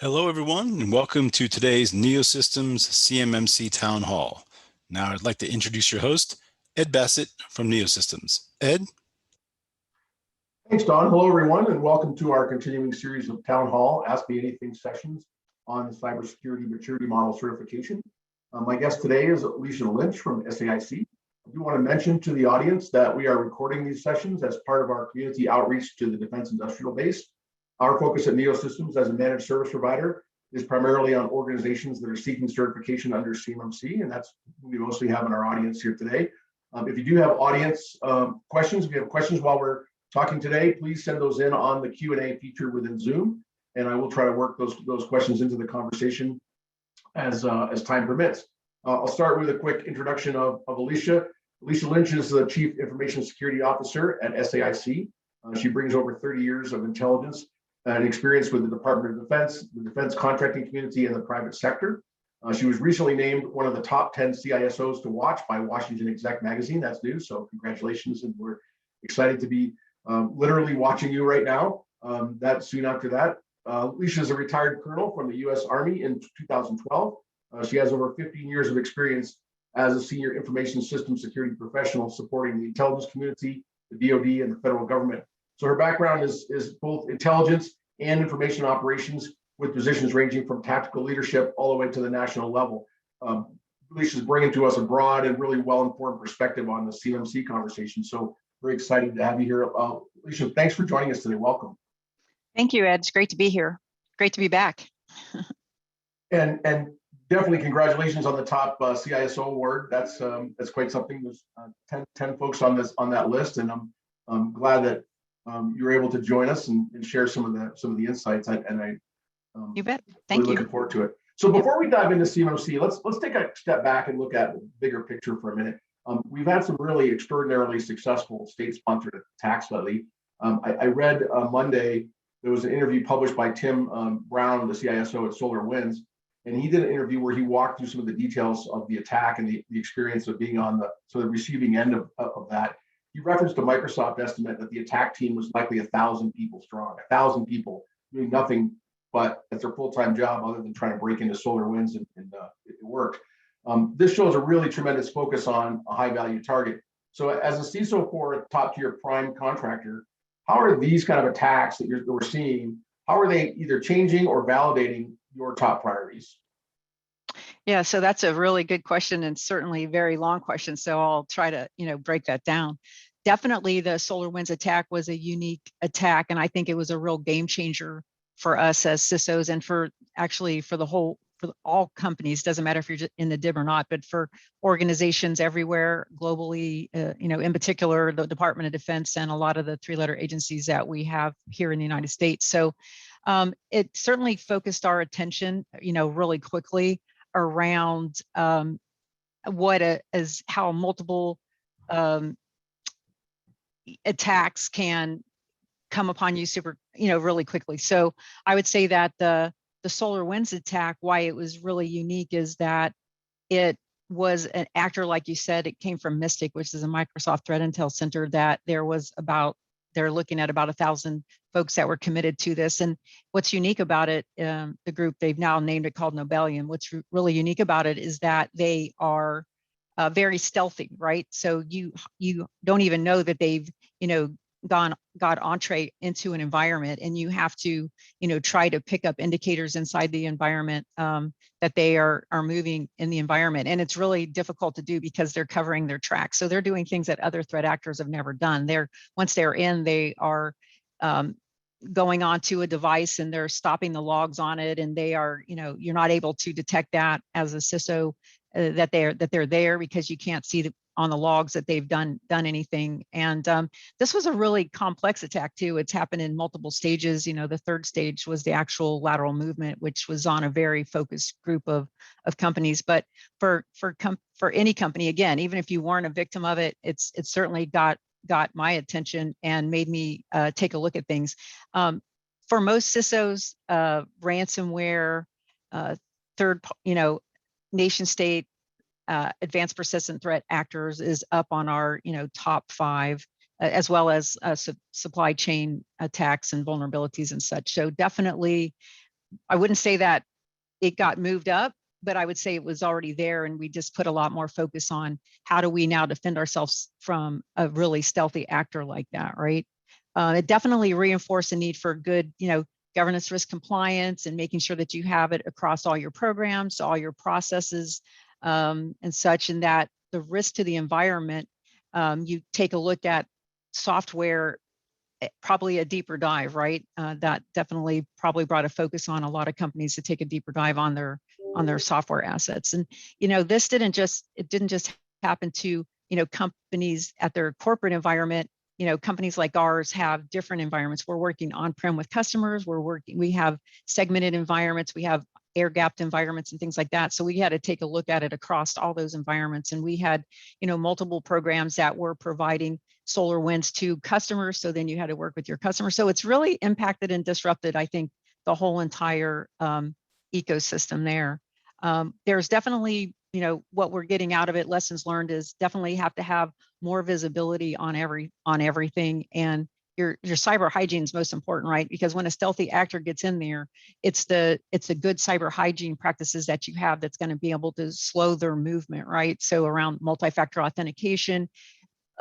Hello, everyone, and welcome to today's NeoSystems CMMC Town Hall. Now, I'd like to introduce your host, Ed Bassett from NeoSystems. Ed? Thanks, Don. Hello, everyone, and welcome to our continuing series of Town Hall Ask Me Anything sessions on cybersecurity maturity model certification. My guest today is Alicia Lynch from SAIC. I do want to mention to the audience that we are recording these sessions as part of our community outreach to the Defense Industrial Base. Our focus at NeoSystems as a managed service provider is primarily on organizations that are seeking certification under CMMC, and that's who we mostly have in our audience here today. If you do have audience questions, if you have questions while we're talking today, please send those in on the Q&A feature within Zoom, and I will try to work those questions into the conversation as time permits. I'll start with a quick introduction of Alicia. Alicia Lynch is the Chief Information Security Officer at SAIC. She brings over 30 years of intelligence and experience with the Department of Defense, the defense contracting community, and the private sector. She was recently named one of the top 10 CISOs to watch by Washington Exec magazine. That's new, so congratulations, and we're excited to be literally watching you right now. That soon after that, Alicia is a retired colonel from the U.S. Army in 2012. She has over 15 years of experience as a senior information system security professional supporting the intelligence community, the DoD, and the federal government. So her background is both intelligence and information operations, with positions ranging from tactical leadership all the way to the national level. Alicia is bringing to us a broad and really well-informed perspective on the CMMC conversation. So very excited to have you here. Alicia, thanks for joining us today. Welcome. Thank you, Ed. It's great to be here. Great to be back. and definitely congratulations on the top CISO award. That's quite something. There's 10 folks on that list, and I'm glad that you were able to join us and share some of the insights. You bet. Thank you. Looking forward to it. So before we dive into CMMC, let's take a step back and look at the bigger picture for a minute. We've had some really extraordinarily successful state-sponsored attacks lately. I read Monday there was an interview published by Tim Brown, the CISO at SolarWinds, and he did an interview where he walked through some of the details of the attack and the experience of being on the receiving end of that. He referenced a Microsoft estimate that the attack team was likely 1,000 people strong, 1,000 people doing nothing but that's their full-time job other than trying to break into SolarWinds, and it worked. This shows a really tremendous focus on a high-value target. So as a CISO for a top-tier prime contractor, how are these kind of attacks that we're seeing, how are they either changing or validating your top priorities? Yeah, so that's a really good question, and certainly a very long question. So I'll try to, break that down. Definitely the SolarWinds attack was a unique attack, and I think it was a real game changer for us as CISOs, and for all companies. Doesn't matter if you're in the DIB or not, but for organizations everywhere globally, in particular the Department of Defense and a lot of the three-letter agencies that we have here in the United States. So it certainly focused our attention, really quickly around how multiple attacks can come upon you really quickly. So I would say that the SolarWinds attack, why it was really unique is that it was an actor, like you said, it came from Mystic, which is a Microsoft Threat Intel Center, that they're looking at about 1,000 folks that were committed to this. And what's unique about it, the group, they've now named it called Nobelium. What's really unique about it is that they are very stealthy, right? So you don't even know that they've, got entree into an environment, and you have to, try to pick up indicators inside the environment that they are moving in the environment. And it's really difficult to do because they're covering their tracks. So they're doing things that other threat actors have never done. Once they're in, they are going onto a device and they're stopping the logs on it, and they are, you're not able to detect that as a CISO that they're there, because you can't see on the logs that they've done anything. And this was a really complex attack too. It's happened in multiple stages. The third stage was the actual lateral movement, which was on a very focused group of companies. But for any company, again, even if you weren't a victim of it, it's certainly got my attention and made me take a look at things. For most CISOs, ransomware, nation state, advanced persistent threat actors is up on our top 5, as well as supply chain attacks and vulnerabilities and such. So definitely I wouldn't say that it got moved up, but I would say it was already there, and we just put a lot more focus on how do we now defend ourselves from a really stealthy actor like that, right? It definitely reinforced the need for good, governance, risk compliance, and making sure that you have it across all your programs, all your processes, and such, and that the risk to the environment, you take a look at software, probably a deeper dive, right? That definitely probably brought a focus on a lot of companies to take a deeper dive on their software assets. And this didn't just happen to companies at their corporate environment. Companies like ours have different environments. We're working on-prem with customers. We have segmented environments. We have air-gapped environments and things like that. So we had to take a look at it across all those environments. And we had, multiple programs that were providing solar winds to customers. So then you had to work with your customers. So it's really impacted and disrupted, I think, the whole entire ecosystem there. There's definitely, what we're getting out of it, lessons learned is definitely have to have more visibility on everything. And your cyber hygiene is most important, right? Because when a stealthy actor gets in there, it's the good cyber hygiene practices that you have that's going to be able to slow their movement, right? So around multi-factor authentication,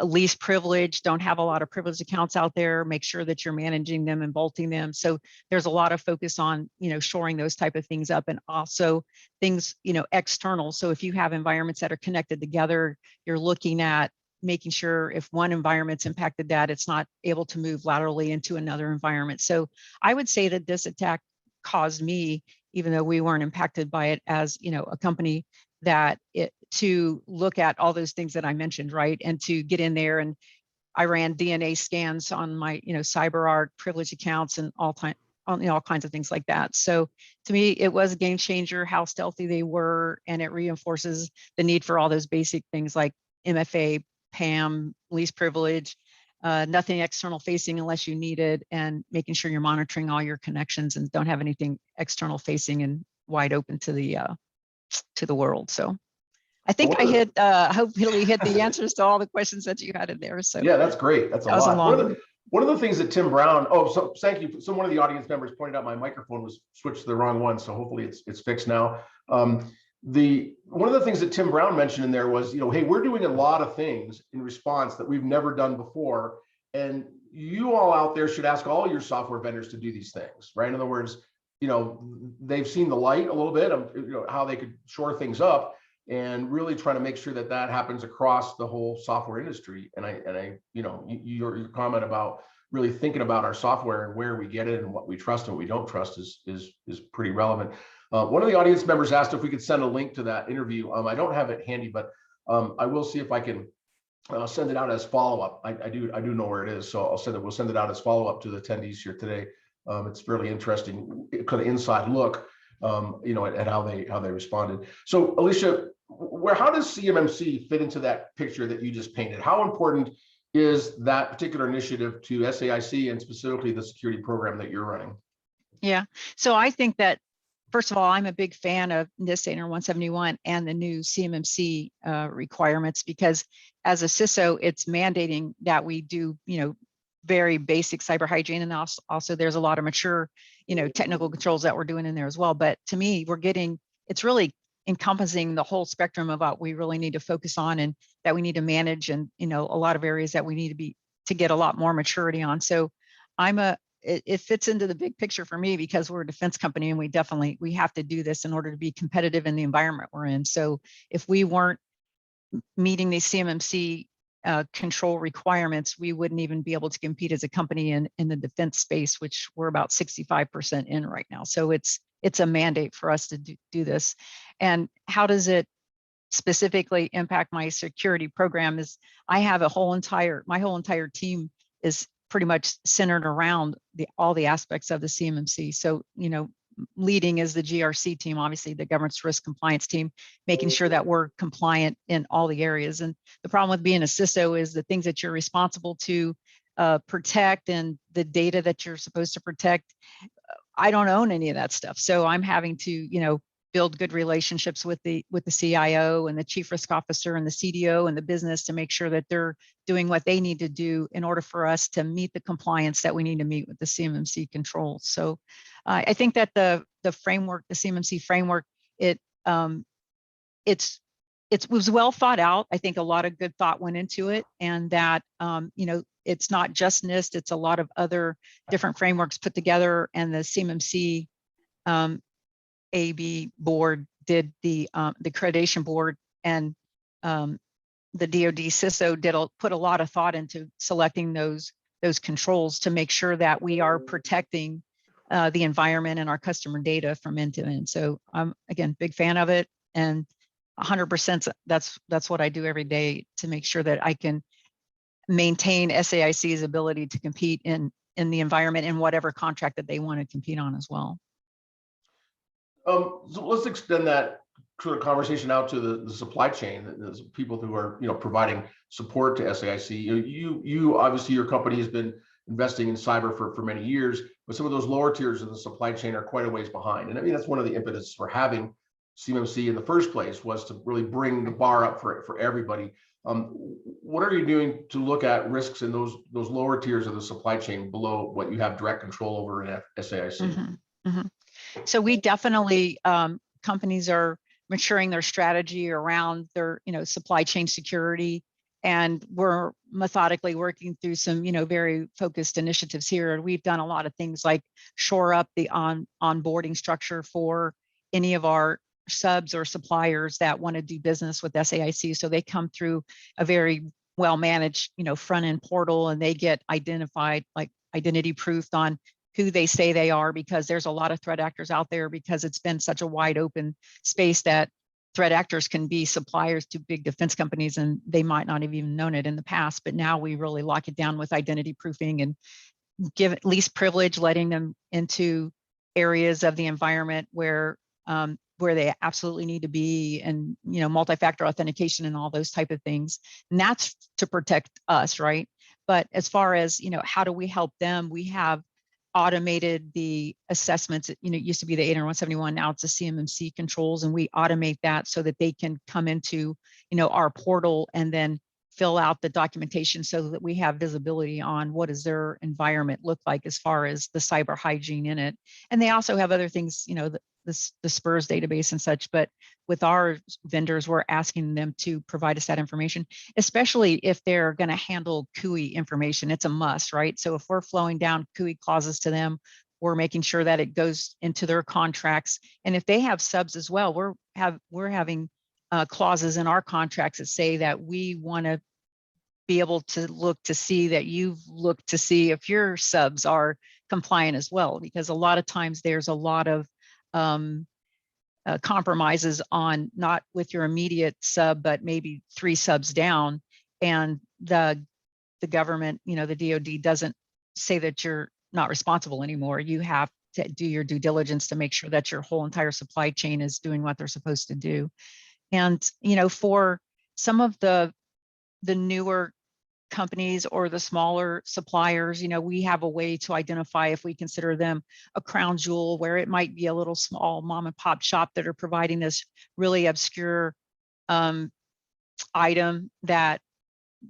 least privilege, don't have a lot of privileged accounts out there, make sure that you're managing them and bolting them. So there's a lot of focus on, shoring those type of things up, and also things, external. So if you have environments that are connected together, you're looking at making sure if one environment's impacted, that it's not able to move laterally into another environment. So I would say that this attack caused me, even though we weren't impacted by it as, a company, to look at all those things that I mentioned, right? And to get in there, and I ran DNA scans on my, CyberArk privileged accounts and all kinds of things like that. So to me, it was a game changer how stealthy they were, and it reinforces the need for all those basic things like MFA, PAM, least privilege, nothing external facing unless you need it, and making sure you're monitoring all your connections and don't have anything external facing and wide open to the world. So I think hopefully hit the answers to all the questions that you had in there. So yeah, that's great. That's a lot. Long one of the things that Tim Brown, so thank you. So one of the audience members pointed out my microphone was switched to the wrong one. So hopefully it's fixed now. One of the things that Tim Brown mentioned in there was, hey, we're doing a lot of things in response that we've never done before. And you all out there should ask all your software vendors to do these things, right? In other words, they've seen the light a little bit of how they could shore things up, and really trying to make sure that that happens across the whole software industry. And your comment about really thinking about our software and where we get it and what we trust and what we don't trust is pretty relevant. One of the audience members asked if we could send a link to that interview. I don't have it handy, but I will see if I can send it out as follow-up. I do know where it is, so we'll send it out as follow-up to the attendees here today. It's fairly interesting, kind of inside look, at how they responded. So Alicia, how does CMMC fit into that picture that you just painted? How important is that particular initiative to SAIC, and specifically the security program that you're running? Yeah, so I think that, first of all, I'm a big fan of NIST 171 and the new CMMC requirements, because as a CISO, it's mandating that we do, very basic cyber hygiene, and also there's a lot of mature, technical controls that we're doing in there as well. But to me, it's really encompassing the whole spectrum of what we really need to focus on, and that we need to manage, and a lot of areas that we need to get a lot more maturity on. So it fits into the big picture for me, because we're a defense company, and we have to do this in order to be competitive in the environment we're in. So if we weren't meeting these CMMC control requirements, we wouldn't even be able to compete as a company in the defense space, which we're about 65% in right now. So it's a mandate for us to do this. And how does it specifically impact my security program? Is I have my whole entire team is pretty much centered around all the aspects of the CMMC. So, leading is the GRC team, obviously the governance risk compliance team, making sure that we're compliant in all the areas. And the problem with being a CISO is the things that you're responsible to protect, and the data that you're supposed to protect. I don't own any of that stuff. So I'm having to, build good relationships with the CIO and the chief risk officer and the CDO and the business to make sure that they're doing what they need to do in order for us to meet the compliance that we need to meet with the CMMC controls. So I think that the the framework, the CMMC framework, it was well thought out. I think a lot of good thought went into it, and that you know, it's not just NIST, it's a lot of other different frameworks put together, and the CMMC AB board did the accreditation board, and the DoD CISO put a lot of thought into selecting those controls to make sure that we are protecting the environment and our customer data from end to end. So I'm, again, big fan of it, and 100% that's what I do every day to make sure that I can maintain SAIC's ability to compete in the environment in whatever contract that they want to compete on as well. So let's extend that sort of conversation out to the supply chain, the people who are, you know, providing support to SAIC. You obviously, your company has been investing in cyber for many years, but some of those lower tiers of the supply chain are quite a ways behind. And I mean, that's one of the impetus for having CMMC in the first place, was to really bring the bar up for everybody. What are you doing to look at risks in those lower tiers of the supply chain below what you have direct control over in SAIC? Mm-hmm. Mm-hmm. So we definitely, companies are maturing their strategy around their, you know, supply chain security, and we're methodically working through some, you know, very focused initiatives here. We've done a lot of things like shore up the onboarding structure for any of our subs or suppliers that want to do business with SAIC. So they come through a very well managed, you know, front end portal, and they get identified, like identity proofed on who they say they are, because there's a lot of threat actors out there, because it's been such a wide open space that threat actors can be suppliers to big defense companies, and they might not have even known it in the past. But now we really lock it down with identity proofing and give at least privilege, letting them into areas of the environment where they absolutely need to be, and, you know, multi-factor authentication and all those type of things. And that's to protect us, right? But as far as, you know, how do we help them? We have automated the assessments. You know, it used to be the 80171, now it's the CMMC controls, and we automate that so that they can come into, you know, our portal and then fill out the documentation so that we have visibility on what does their environment look like as far as the cyber hygiene in it. And they also have other things, you know, the SPURS database and such, but with our vendors, we're asking them to provide us that information, especially if they're going to handle CUI information. It's a must, right? So if we're flowing down CUI clauses to them, we're making sure that it goes into their contracts. And if they have subs as well, we're having clauses in our contracts that say that we want to be able to look to see that you've looked to see if your subs are compliant as well, because a lot of times there's a lot of compromises on, not with your immediate sub, but maybe 3 subs down, and the government, you know, the DoD doesn't say that you're not responsible anymore. You have to do your due diligence to make sure that your whole entire supply chain is doing what they're supposed to do. And, you know, for some of the newer companies or the smaller suppliers, you know, we have a way to identify if we consider them a crown jewel, where it might be a little small mom and pop shop that are providing this really obscure item that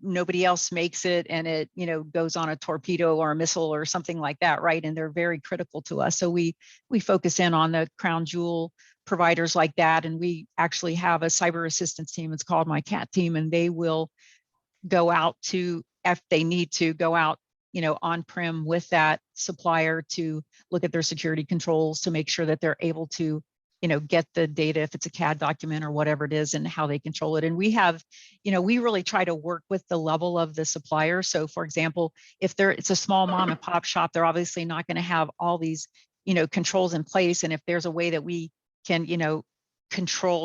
nobody else makes it, and it, you know, goes on a torpedo or a missile or something like that, right? And they're very critical to us. So we focus in on the crown jewel providers like that, and we actually have a cyber assistance team. It's called my CAT team, and they will go out to, if they need to, go out, you know, on-prem with that supplier to look at their security controls to make sure that they're able to, you know, get the data, if it's a CAD document or whatever it is, and how they control it. And we have, you know, we really try to work with the level of the supplier. So for example, if it's a small mom and pop shop, they're obviously not going to have all these, you know, controls in place. And if there's a way that we can, you know,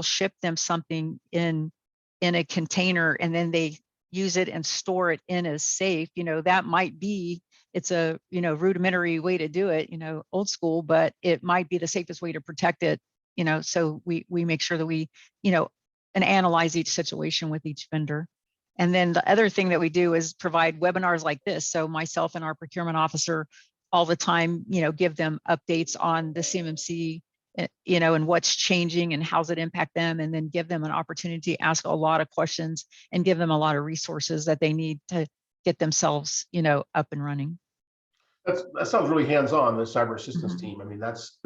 ship them something in a container, and then they use it and store it in a safe, you know, that might be, it's a, you know, rudimentary way to do it, you know, old school, but it might be the safest way to protect it, you know. So we make sure that we, you know, and analyze each situation with each vendor. And then the other thing that we do is provide webinars like this. So myself and our procurement officer all the time, you know, give them updates on the CMMC, you know, and what's changing and how's it impact them, and then give them an opportunity to ask a lot of questions and give them a lot of resources that they need to get themselves, you know, up and running. That sounds really hands-on, the cyber assistance team. I mean, that's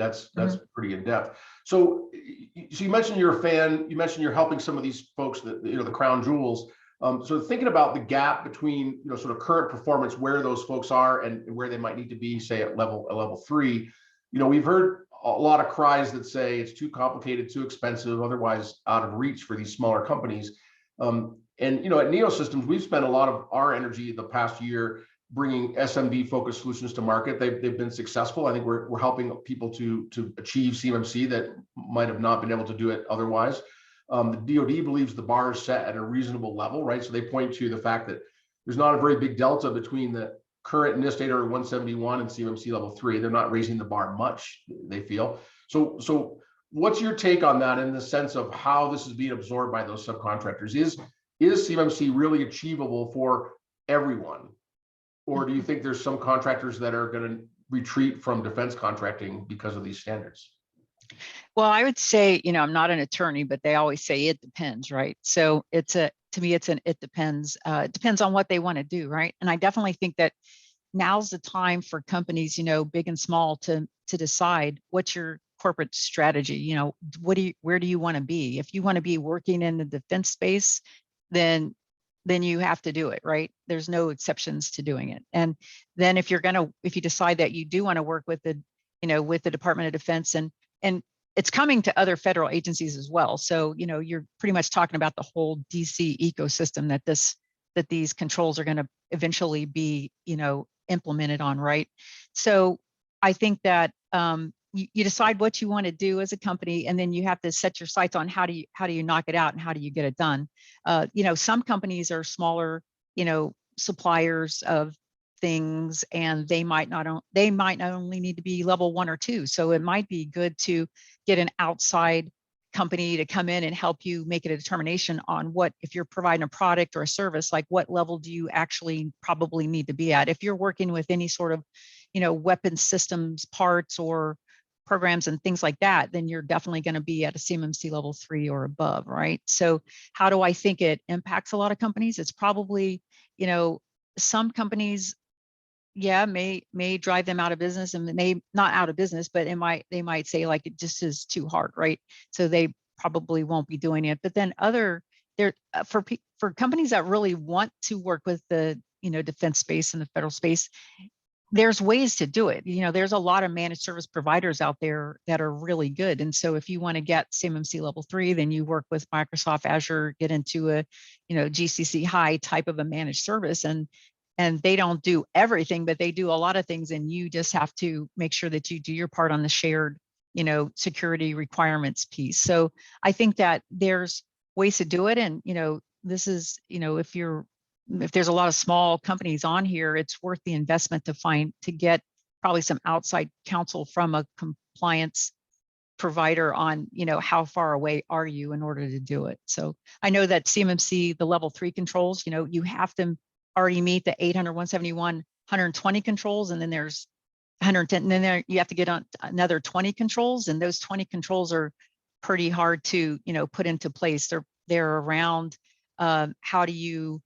pretty in-depth. So you mentioned you're a fan, you mentioned you're helping some of these folks that, you know, the crown jewels. So thinking about the gap between, you know, sort of current performance, where those folks are and where they might need to be, say at level 3, you know, we've heard a lot of cries that say it's too complicated, too expensive, otherwise out of reach for these smaller companies. And, you know, at NeoSystems, we've spent a lot of our energy the past year bringing SMB focused solutions to market. They've been successful. I think we're helping people to achieve CMMC that might have not been able to do it otherwise. The DoD believes the bar is set at a reasonable level, right? So they point to the fact that there's not a very big delta between the current NIST 80171 and CMMC level 3. They're not raising the bar much, they feel. So what's your take on that in the sense of how this is being absorbed by those subcontractors? Is CMMC really achievable for everyone? Or do you think there's some contractors that are going to retreat from defense contracting because of these standards? Well, I would say, you know, I'm not an attorney, but they always say it depends, right? So to me, it depends. It depends on what they want to do, right? And I definitely think that now's the time for companies, you know, big and small, to decide what's your corporate strategy. You know, where do you want to be? If you want to be working in the defense space, then you have to do it, right? There's no exceptions to doing it. And then if you decide that you do want to work with the, you know, with the Department of Defense, and it's coming to other federal agencies as well. So, you know, you're pretty much talking about the whole DC ecosystem that these controls are going to eventually be, you know, implemented on, right? So I think that you decide what you want to do as a company, and then you have to set your sights on how do you knock it out and how do you get it done. You know, some companies are smaller, you know, suppliers of things, and they might not only need to be level 1 or 2. So it might be good to get an outside company to come in and help you make a determination on what, if you're providing a product or a service, like what level do you actually probably need to be at. If you're working with any sort of, you know, weapon systems parts or programs and things like that, then you're definitely going to be at a CMMC level 3 or above, right? So how do I think it impacts a lot of companies? It's probably, you know, some companies, yeah, may drive them out of business, and may not out of business, but they might say like it just is too hard, right? So they probably won't be doing it. But then for companies that really want to work with the, you know, defense space and the federal space, there's ways to do it. You know, there's a lot of managed service providers out there that are really good. And so if you want to get CMMC level 3, then you work with Microsoft Azure, get into a, you know, GCC high type of a managed service, and they don't do everything, but they do a lot of things. And you just have to make sure that you do your part on the shared, you know, security requirements piece. So I think that there's ways to do it. And, you know, this is, you know, if there's a lot of small companies on here, it's worth the investment to get probably some outside counsel from a compliance provider on, you know, how far away are you in order to do it. So I know that CMMC, the level 3 controls, you know, you have to already meet the 800, 171, 120 controls, and then there's 110, and then you have to get on another 20 controls, and those 20 controls are pretty hard to, you know, put into place. They're around how do you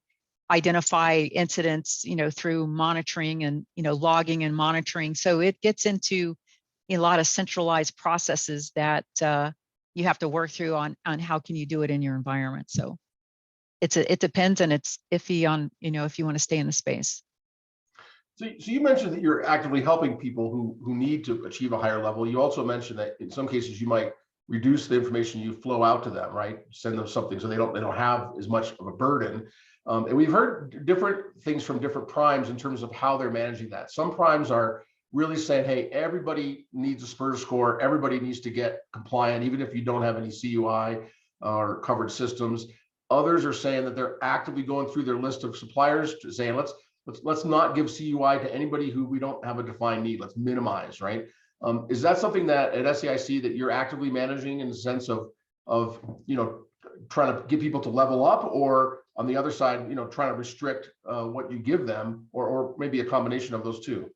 identify incidents, you know, through monitoring and, you know, logging and monitoring. So it gets into a lot of centralized processes that you have to work through on how can you do it in your environment. So it depends, and it's iffy on, you know, if you want to stay in the space. So you mentioned that you're actively helping people who need to achieve a higher level. You also mentioned that in some cases you might reduce the information you flow out to them, right? Send them something so they don't have as much of a burden. And we've heard different things from different primes in terms of how they're managing that. Some primes are really saying, hey, everybody needs a SPURS score. Everybody needs to get compliant, even if you don't have any CUI or covered systems. Others are saying that they're actively going through their list of suppliers to saying, let's not give CUI to anybody who we don't have a defined need. Let's minimize, right? Is that something that at SAIC that you're actively managing in the sense of you know, trying to get people to level up, or on the other side, you know, trying to restrict what you give them, or maybe a combination of those two?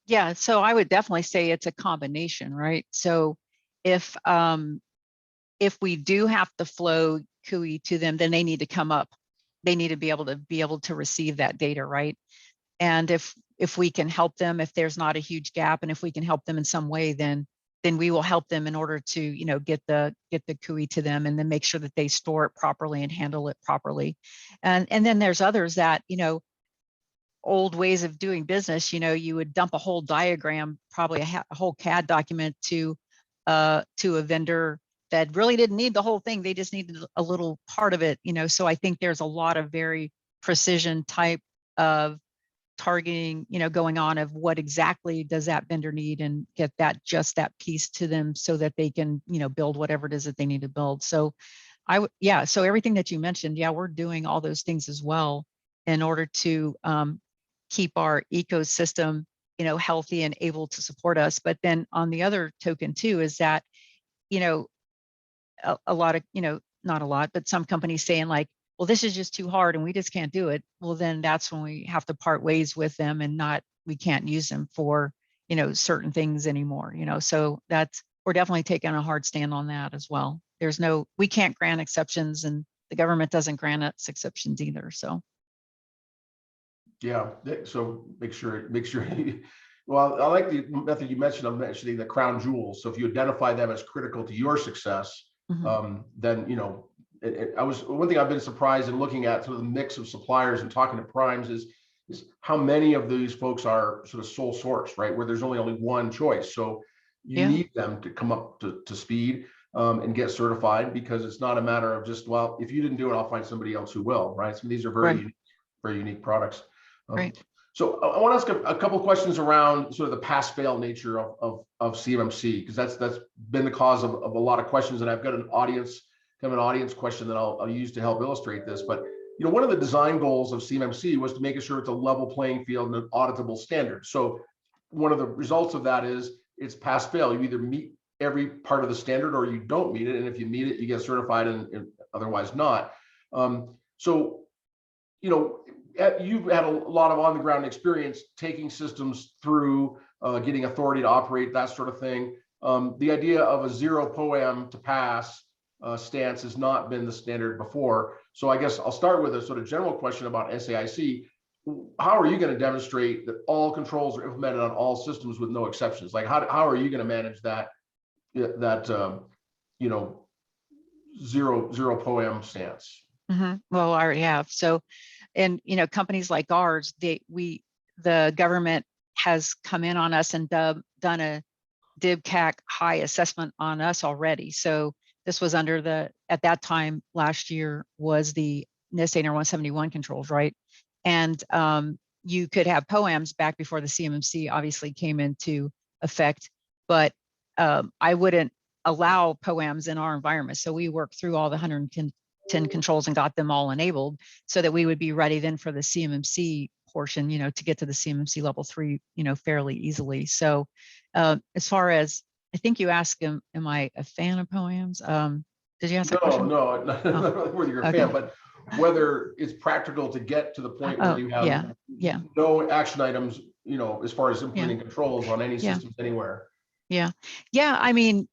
Yeah, so I would definitely say it's a combination, right? So if we do have to flow CUI to them, then they need to come up. They need to be able to receive that data, right? And if if we can help them, if there's not a huge gap, and if we can help them in some way, then we will help them in order to, get the CUI to them, and then make sure that they store it properly and handle it properly. And then there's others that, old ways of doing business, you would dump a whole diagram, probably a whole CAD document to a vendor that really didn't need the whole thing. They just needed a little part of it, so I think there's a lot of very precision type of targeting, going on of what exactly does that vendor need, and get just that piece to them so that they can, build whatever it is that they need to build. So so everything that you mentioned, we're doing all those things as well in order to keep our ecosystem, healthy and able to support us. But then on the other token too, is that, a lot of, not a lot, but some companies saying like, well, this is just too hard and we just can't do it. Well, then that's when we have to part ways with them, and we can't use them for, certain things anymore, so we're definitely taking a hard stand on that as well. We can't grant exceptions, and the government doesn't grant us exceptions either. So. Yeah, so make sure. Well, I like the method you mentioned of mentioning the crown jewels. So if you identify them as critical to your success, then, one thing I've been surprised in looking at through the mix of suppliers and talking to primes is how many of these folks are sort of sole source, right? Where there's only one choice. So you need them to come up to speed and get certified, because it's not a matter of just, well, if you didn't do it, I'll find somebody else who will, right? So these are very unique products. Right. So I want to ask a couple of questions around sort of the pass-fail nature of CMMC, because that's been the cause of a lot of questions, and I've got an audience question that I'll use to help illustrate this. But one of the design goals of CMMC was to make sure it's a level playing field and an auditable standard. So one of the results of that is it's pass-fail. You either meet every part of the standard or you don't meet it, and if you meet it, you get certified, and otherwise not. You've had a lot of on-the-ground experience taking systems through, getting authority to operate, that sort of thing. The idea of a zero POAM to pass stance has not been the standard before. So I guess I'll start with a sort of general question about SAIC. How are you going to demonstrate that all controls are implemented on all systems with no exceptions? Like, how are you going to manage that zero POAM stance? Well, I already have. So, and companies like ours, the government has come in on us and done a DIBCAC high assessment on us already. So this was under at that time last year was the NIST 171 controls, right? And you could have POAMs back before the CMMC obviously came into effect, but I wouldn't allow POAMs in our environment. So we worked through all the 110 controls and got them all enabled so that we would be ready then for the CMMC portion, to get to the CMMC level 3, fairly easily. So as far as, I think you asked, am I a fan of POAMs? Did you ask that question? No, not whether you're a fan, but whether it's practical to get to the point where you have no action items, as far as implementing controls on any systems anywhere. Yeah. I mean,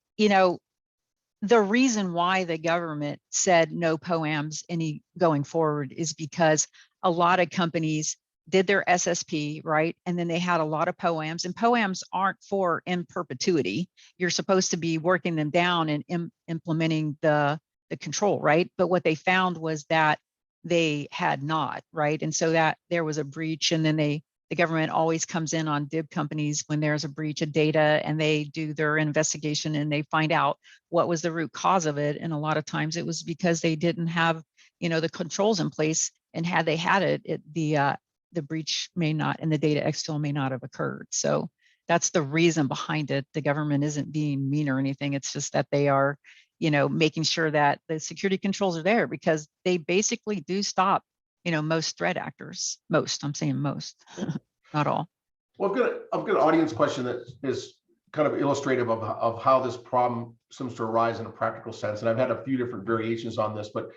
the reason why the government said no POAMs any going forward is because a lot of companies did their SSP, right? And then they had a lot of POAMs, and POAMs aren't for in perpetuity. You're supposed to be working them down and implementing the control, right? But what they found was that they had not, right? And so that there was a breach, and then the government always comes in on DIB companies when there's a breach of data, and they do their investigation and they find out what was the root cause of it. And a lot of times it was because they didn't have, the controls in place, and had they had it, the breach may not, and the data exfil may not have occurred. So that's the reason behind it. The government isn't being mean or anything. It's just that they are, making sure that the security controls are there, because they basically do stop most threat actors. I'm saying most, not all. Well, I've got an audience question that is kind of illustrative of how this problem seems to arise in a practical sense. And I've had a few different variations on this, but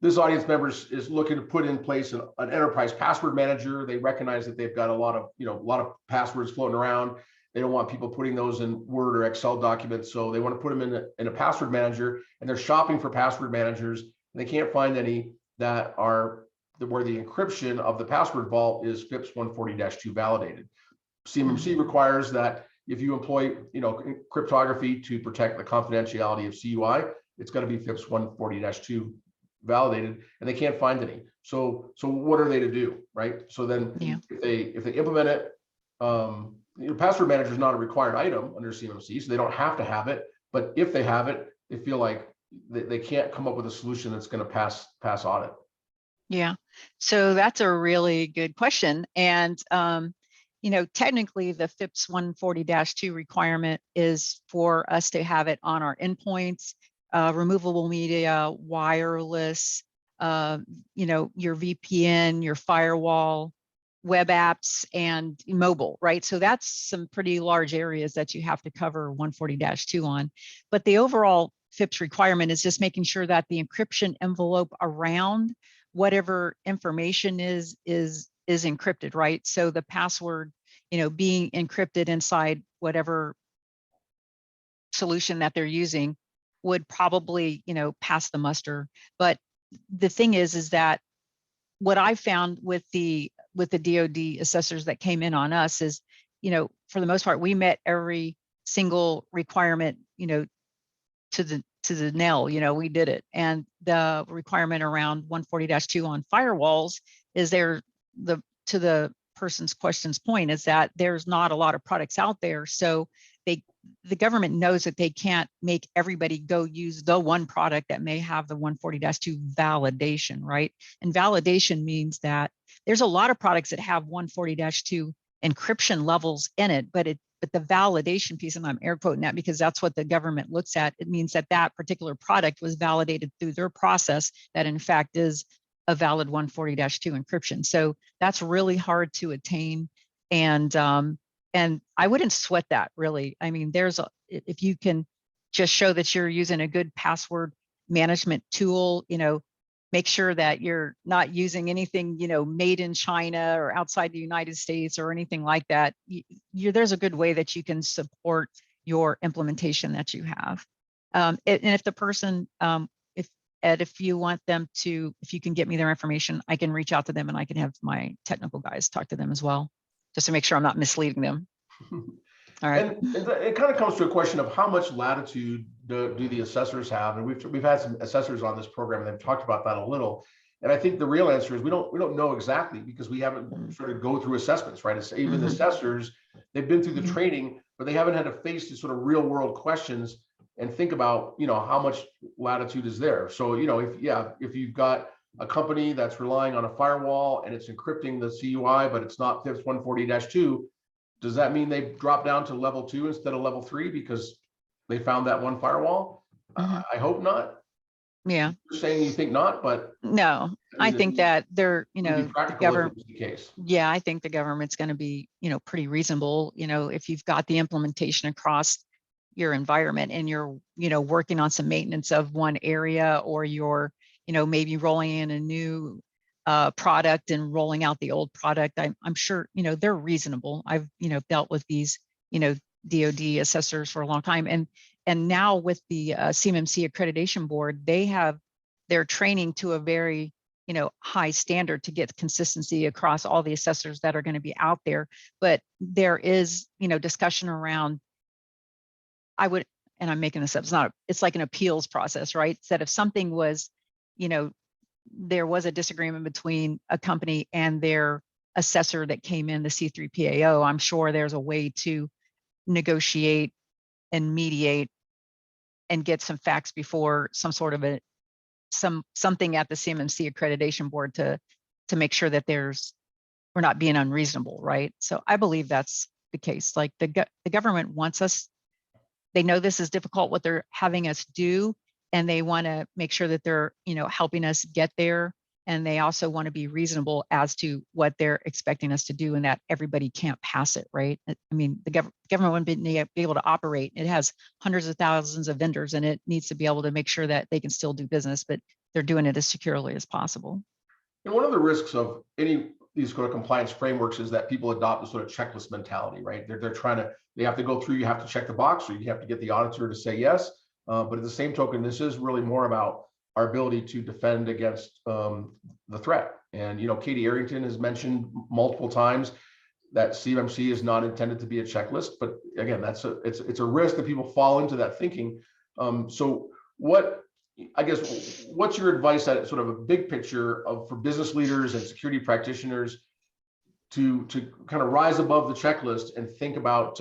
this audience member is looking to put in place an enterprise password manager. They recognize that they've got a lot of passwords floating around. They don't want people putting those in Word or Excel documents. So they want to put them in a password manager, and they're shopping for password managers, and they can't find any that where the encryption of the password vault is FIPS 140-2 validated. CMMC requires that if you employ, cryptography to protect the confidentiality of CUI, it's going to be FIPS 140-2 validated, and they can't find any. So what are they to do, right? So then if they implement it, password manager is not a required item under CMMC, so they don't have to have it. But if they have it, they feel like they can't come up with a solution that's going to pass audit. Yeah, so that's a really good question. And technically the FIPS 140-2 requirement is for us to have it on our endpoints, removable media, wireless, your VPN, your firewall, web apps, and mobile, right? So that's some pretty large areas that you have to cover 140-2 on. But the overall FIPS requirement is just making sure that the encryption envelope around whatever information is encrypted, right? So the password, being encrypted inside whatever solution that they're using would probably, pass the muster. But the thing is that what I found with the DoD assessors that came in on us is, for the most part, we met every single requirement, to the nail, we did it. And the requirement around 140-2 on firewalls is to the person's question's point, is that there's not a lot of products out there. So the government knows that they can't make everybody go use the one product that may have the 140-2 validation, right? And validation means that there's a lot of products that have 140-2 encryption levels in it, but the validation piece, and I'm air quoting that because that's what the government looks at, it means that that particular product was validated through their process that in fact is a valid 140-2 encryption. So that's really hard to attain. And I wouldn't sweat that, really. I mean, if you can just show that you're using a good password management tool, make sure that you're not using anything, made in China or outside the United States or anything like that. There's a good way that you can support your implementation that you have. And if the person, if you want them to, if you can get me their information, I can reach out to them and I can have my technical guys talk to them as well, just to make sure I'm not misleading them. All right. And it kind of comes to a question of how much latitude do the assessors have, and we've had some assessors on this program and they've talked about that a little. And I think the real answer is we don't know exactly because we haven't sort of go through assessments, right? It's even the assessors, they've been through the training, but they haven't had to face the sort of real world questions and think about how much latitude is there. So if you've got a company that's relying on a firewall and it's encrypting the CUI, but it's not FIPS 140-2. Does that mean they drop down to level 2 instead of level 3 because they found that one firewall? I hope not. Yeah. You're saying you think not, but no, I think that they're, the government. The case. Yeah, I think the government's going to be, pretty reasonable. If you've got the implementation across your environment and you're, working on some maintenance of one area, or you're, maybe rolling in a new product and rolling out the old product, I'm sure, they're reasonable. I've, dealt with these, DoD assessors for a long time. And now with the CMMC accreditation board, they're training to a very, high standard to get consistency across all the assessors that are going to be out there. But there is, discussion around, and I'm making this up, it's like an appeals process, right? So that if something was, there was a disagreement between a company and their assessor that came in, the C3PAO, I'm sure there's a way to negotiate and mediate and get some facts before some sort of something at the CMMC accreditation board to make sure that we're not being unreasonable, right? So I believe that's the case. Like the government wants us, they know this is difficult what they're having us do, and they want to make sure that they're, helping us get there. And they also want to be reasonable as to what they're expecting us to do, and that everybody can't pass it, right? I mean, the government wouldn't be able to operate. It has hundreds of thousands of vendors, and it needs to be able to make sure that they can still do business, but they're doing it as securely as possible. And one of the risks of any these sort of compliance frameworks is that people adopt a sort of checklist mentality, right? They have to go through, you have to check the box, or you have to get the auditor to say yes. But at the same token, this is really more about our ability to defend against the threat, And, Katie Arrington has mentioned multiple times that CMMC is not intended to be a checklist, but again, it's a risk that people fall into that thinking. So what's your advice at sort of a big picture for business leaders and security practitioners to kind of rise above the checklist and think about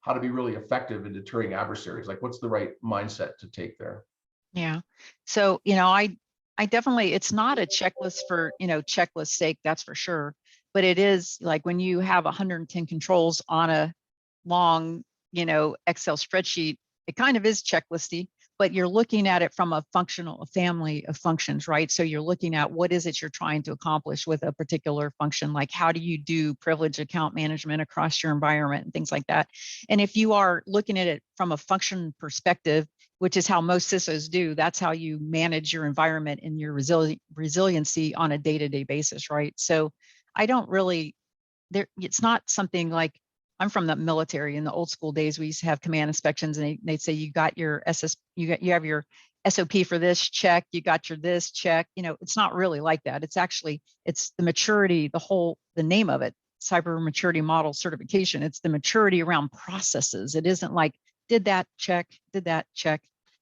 how to be really effective in deterring adversaries? Like, what's the right mindset to take there? Yeah. So, I definitely, it's not a checklist for, checklist sake, that's for sure. But it is like when you have 110 controls on a long, Excel spreadsheet, it kind of is checklisty, but you're looking at it from a family of functions, right? So you're looking at what is it you're trying to accomplish with a particular function, like how do you do privilege account management across your environment and things like that. And if you are looking at it from a function perspective, which is how most CISOs do, that's how you manage your environment and your resiliency on a day-to-day basis, right? So I don't really, it's not something like, I'm from the military. In the old school days, we used to have command inspections, and they'd say you got your you have your SOP for this, check, you got your this, check. It's not really like that. It's the maturity, the name of it, cyber maturity model certification. It's the maturity around processes. It isn't like did that check.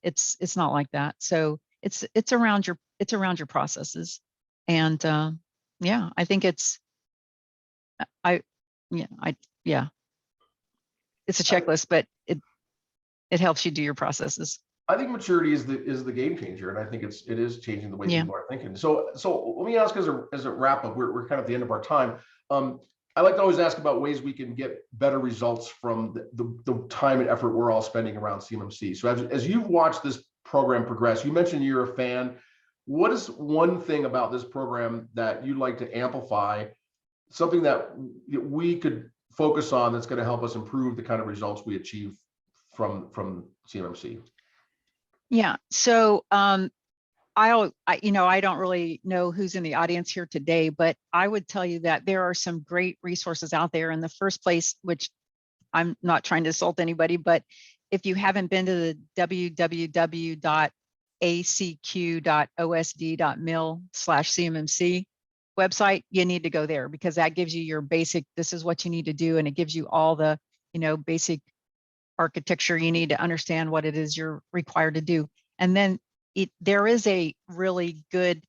It's not like that. So it's around your processes. And yeah, I think it's it's a checklist, but it helps you do your processes. I think maturity is the game changer, and I think it is changing the way people are thinking. So let me ask as a wrap up. We're kind of at the end of our time. I like to always ask about ways we can get better results from the time and effort we're all spending around CMMC. So as you've watched this program progress, you mentioned you're a fan. What is one thing about this program that you'd like to amplify, something that we could focus on that's going to help us improve the kind of results we achieve from CMMC? Yeah. So I don't really know who's in the audience here today, but I would tell you that there are some great resources out there. In the first place, which I'm not trying to insult anybody, but if you haven't been to the www.acq.osd.mil/CMMC website, you need to go there, because that gives you your basic, this is what you need to do. And it gives you all the, basic architecture you need to understand what it is you're required to do. And then there is a really good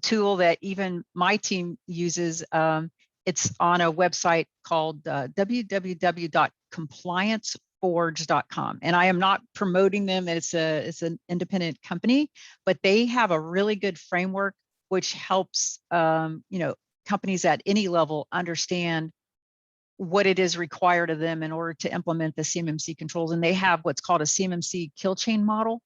tool that even my team uses. It's on a website called www.complianceforge.com. And I am not promoting them. It's an independent company, but they have a really good framework which helps companies at any level understand what it is required of them in order to implement the CMMC controls. And they have what's called a CMMC kill chain model.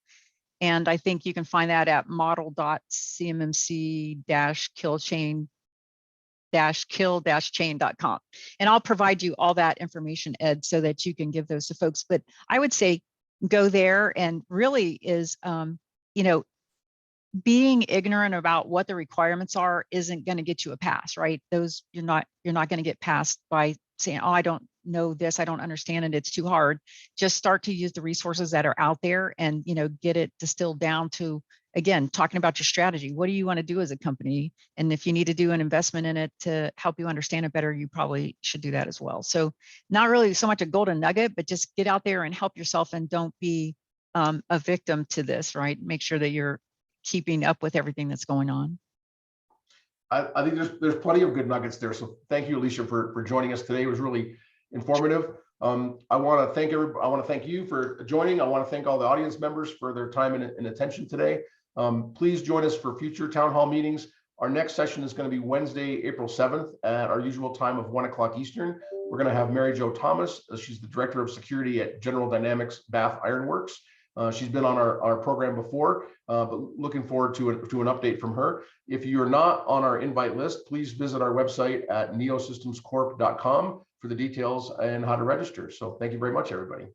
And I think you can find that at model.cmmc-kill-chain.com. And I'll provide you all that information, Ed, so that you can give those to folks. But I would say go there, and really is, being ignorant about what the requirements are isn't going to get you a pass, right? Those you're not going to get passed by saying, oh, I don't know this, I don't understand it, it's too hard. Just start to use the resources that are out there and, get it distilled down to, again, talking about your strategy. What do you want to do as a company? And if you need to do an investment in it to help you understand it better, you probably should do that as well. So not really so much a golden nugget, but just get out there and help yourself, and don't be a victim to this, right? Make sure that you're keeping up with everything that's going on. I think there's plenty of good nuggets there. So thank you, Alicia, for joining us today. It was really informative. I want to thank everybody. I want to thank you for joining. I want to thank all the audience members for their time and attention today. Please join us for future town hall meetings. Our next session is going to be Wednesday, April 7th at our usual time of 1 o'clock Eastern. We're going to have Mary Jo Thomas. She's the Director of Security at General Dynamics Bath Ironworks. She's been on our program before, but looking forward to an update from her. If you're not on our invite list, please visit our website at neosystemscorp.com for the details and how to register. So thank you very much, everybody.